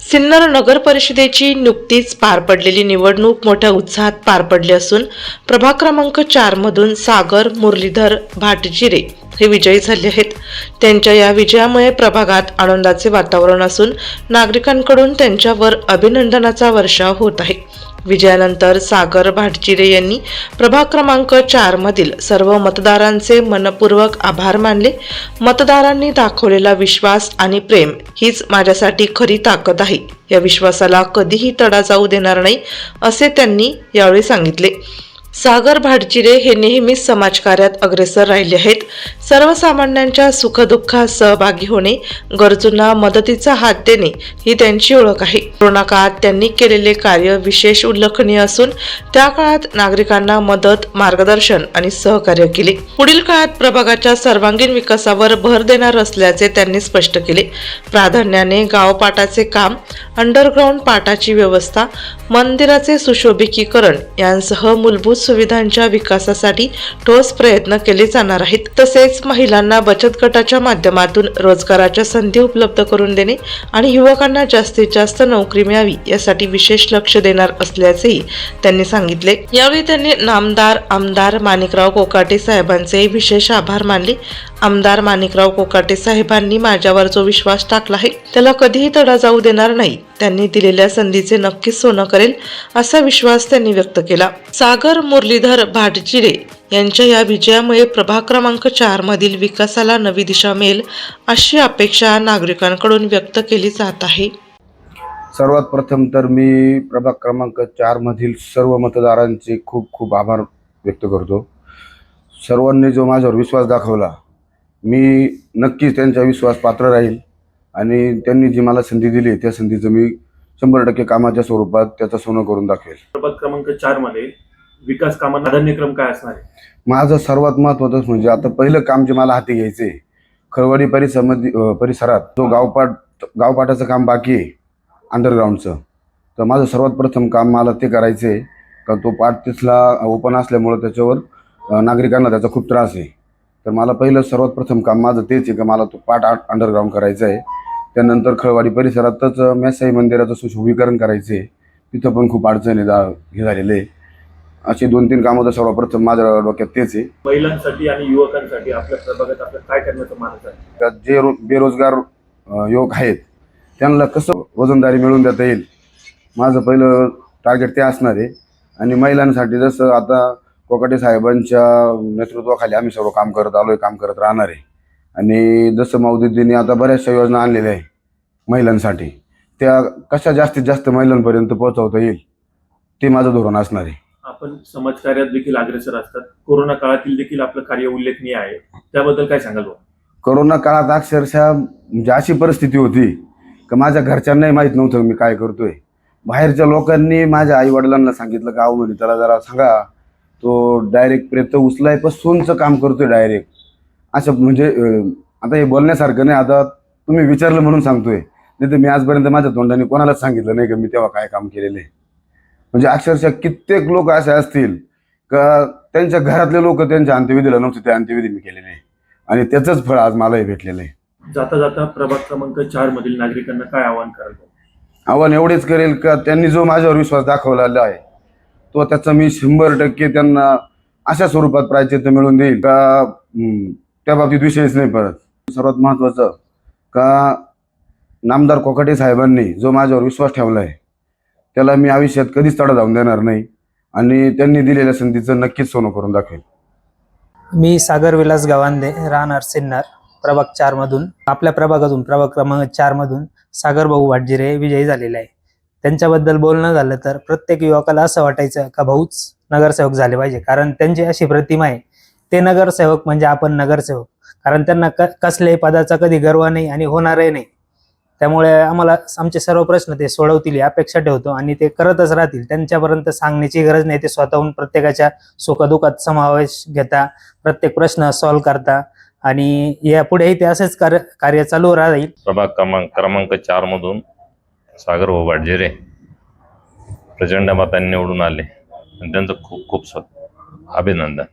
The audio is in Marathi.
सिन्नर नगर परिषदेची नुकतीच पार पडलेली निवडणूक मोठ्या उत्साहात पार पडली असून प्रभाग क्रमांक 4 मधून सागर मुरलीधर भाटजिरे हे विजयी झाले आहेत। त्यांच्या या विजयामुळे प्रभागात आनंदाचे वातावरण असून नागरिकांकडून त्यांच्यावर अभिनंदनाचा वर्षाव होत आहे। विजयानंतर सागर भाटजिरे यांनी प्रभाग क्रमांक 4 मधील सर्व मतदारांचे मनपूर्वक आभार मानले। मतदारांनी दाखवलेला विश्वास आणि प्रेम हीच माझ्यासाठी खरी ताकद आहे, या विश्वासाला कधीही तडा जाऊ देणार नाही असे त्यांनी यावेळी सांगितले। सागर भाटजिरे हे नेहमीच समाजकार्यात अग्रेसर राहिले आहेत। सर्वसामान्यांच्या सुखदुःखात सहभागी होणे, गरजूंना मदतीचा हात देणे ही त्यांची ओळख आहे। कोरोना काळात त्यांनी केलेले कार्य विशेष उल्लेखनीय असून त्या काळात नागरिकांना मदत, मार्गदर्शन आणि सहकार्य केले। पुढील काळात प्रभागाच्या सर्वांगीण विकासावर भर देणार असल्याचे त्यांनी स्पष्ट केले। प्राधान्याने गावपाटाचे काम, अंडरग्राउंड पाटाची व्यवस्था, मंदिराचे सुशोभीकरण यांसह मूलभूत सुविधांच्या विकासासाठी ठोस प्रयत्न केले जाणार आहेत। तसेच महिलांना बचत गटाच्या माध्यमातून रोजगाराच्या संधी उपलब्ध करून देणे आणि युवकांना जास्तीत जास्त नोकरी मिळावी यासाठी विशेष लक्ष देणार असल्याचेही त्यांनी सांगितले। यावेळी त्यांनी नामदार आमदार माणिकराव कोकाटे साहेबांचे विशेष आभार मानले। आमदार माणिकराव कोकाटे साहेबांनी माझ्यावर जो विश्वास टाकला आहे त्याला कधीही तडा जाऊ देणार नाही। त्यांनी दिलेल्या संधीचे नक्कीच सोनं करेल असा विश्वास त्यांनी व्यक्त केला। सागर मुरलीधर भाटजिरे यांच्या या विजयामुळे प्रभाग क्रमांक 4 मधील विकासाला नवी दिशा मिळेल अशी अपेक्षा नागरिकांकडून व्यक्त केली जात आहे। सर्वात प्रथम तर मी प्रभाग क्रमांक 4 मधील सर्व मतदारांचे खूप खूप आभार व्यक्त करतो। सर्वांनी जो माझ्यावर विश्वास दाखवला, मी नक्कीच त्यांचा विश्वास पात्र राहील आणि त्यांनी जी मला संधी दिली त्या संधीचं मी 100% कामाच्या स्वरूपात त्याचं सोनं करून दाखवेल। प्रभाग क्रमांक 4 मध्ये विकास कामांना प्राधान्यक्रम काय असणार आहे? माझं सर्वात महत्त्वाचं म्हणजे आता पहिलं काम जे मला हाती घ्यायचे, खरवडी परिसरात जो गावपाटाचं काम बाकी आहे अंडरग्राऊंडचं, तर माझं सर्वात प्रथम काम मला ते करायचं आहे। का तो पाट तिथला ओपन असल्यामुळं त्याच्यावर नागरिकांना त्याचा खूप त्रास आहे। तर मला पहिलं सर्वात प्रथम काम माझं तेच आहे की मला तो पाट अंडरग्राऊंड करायचं आहे। त्यानंतर खळवाडी परिसरातच मेसाई मंदिराचं सुशोभीकरण करायचं आहे, तिथं पण खूप अडचणी हे झालेले आहे। असे 2-3 कामं तर सर्वप्रथम माझ्या डोक्यात तेच आहे। महिलांसाठी आणि युवकांसाठी आपल्या प्रभागात आपलं काय करण्याचं मानस आहे? जे बेरोजगार युवक आहेत त्यांना कसं वजनदारी मिळवून देता येईल, माझं पहिलं टार्गेट ते असणार आहे। आणि महिलांसाठी जसं आता कोकाटे साहेबांच्या नेतृत्वाखाली आम्ही सर्व काम करत आलो आहे, काम करत राहणार आहे। आणि जसं मौदुद्दींनी आता बऱ्याचशा योजना आणलेल्या आहे महिलांसाठी, त्या कशा जास्तीत जास्त महिलांपर्यंत पोहोचवता येईल ते माझं धोरण असणार आहे। आपण समाजकार्यात देखील अग्रेसर असतात, कोरोना काळातील देखील आपलं कार्य उल्लेखनीय आहे, त्याबद्दल काय सांगाल? कोरोना काळात अक्षरशः म्हणजे अशी परिस्थिती होती की माझ्या घरच्यांनाही माहीत नव्हतं मी काय करतोय। बाहेरच्या लोकांनी माझ्या आई वडिलांना सांगितलं का म्हणे त्याला जरा सांगा, तो डायरेक्ट प्रेत उचलायपासूनचं काम करतोय डायरेक्ट। असं म्हणजे आता हे बोलण्यासारखं नाही, आता तुम्ही विचारलं म्हणून सांगतोय, नाही तर मी आजपर्यंत माझ्या तोंडाने कोणालाच सांगितलं नाही की मी तेव्हा काय काम केलेलं आहे। म्हणजे अक्षरशः कित्येक लोक असे असतील का त्यांच्या घरातले लोक त्यांच्या अंत्यविधीला नव्हते, त्या अंत्यविधी मी केलेले आहे आणि त्याचंच फळ आज मलाही भेटलेलं आहे। जाता जाता प्रभाग क्रमांक 4 मधील नागरिकांना काय आवाहन कराल? आव्हान एवढेच करेल का त्यांनी जो माझ्यावर विश्वास दाखवलेला आहे तो त्याचा मी 100% त्यांना अशा स्वरूपात प्रायश्चित्त मिळवून देईल का त्या बाबतीत विषयच नाही परत। सर्वात महत्त्वाचं का नामदार कोकाटे साहेबांनी जो माझ्यावर विश्वास ठेवला आहे त्याला मी आयुष्यात कधीच तडा जाऊन देणार नाही आणि त्यांनी दिलेल्या संधीचं नक्कीच सोनं करून दाखवेल। मी सागर विलास गावांदे, राहणार सिन्नर, प्रभाग 4 मधून, आपल्या प्रभागातून प्रभाग क्रमांक 4 मधून सागर भाऊ भाटजिरे विजयी झालेले आहे। त्यांच्याबद्दल बोलणं झालं तर प्रत्येक युवकाला असं वाटायचं का भाऊच नगरसेवक झाले पाहिजे, कारण त्यांची अशी प्रतिमा आहे, ते नगरसेवक म्हणजे आपण नगरसेवक, कारण त्यांना कसल्याही पदाचा कधी गर्व नाही आणि होणारही नाही। त्यामुळे आम्हाला आमचे सर्व प्रश्न ते सोडवतील ही अपेक्षा ठेवतो आणि ते करतच राहतील। त्यांच्यापर्यंत सांगण्याची गरज नाही, ते स्वतःहून प्रत्येकाच्या सुखदुःखात समावेश घेता, प्रत्येक प्रश्न सॉल्व्ह करता आणि यापुढेही ते असेच कार्य चालू राहील। प्रभाग क्रमांक 4 मधून सागर भाऊ भाटजिरे प्रचंड मतांनी निवडून आले आणि त्यांचं खूप खूप अभिनंदन।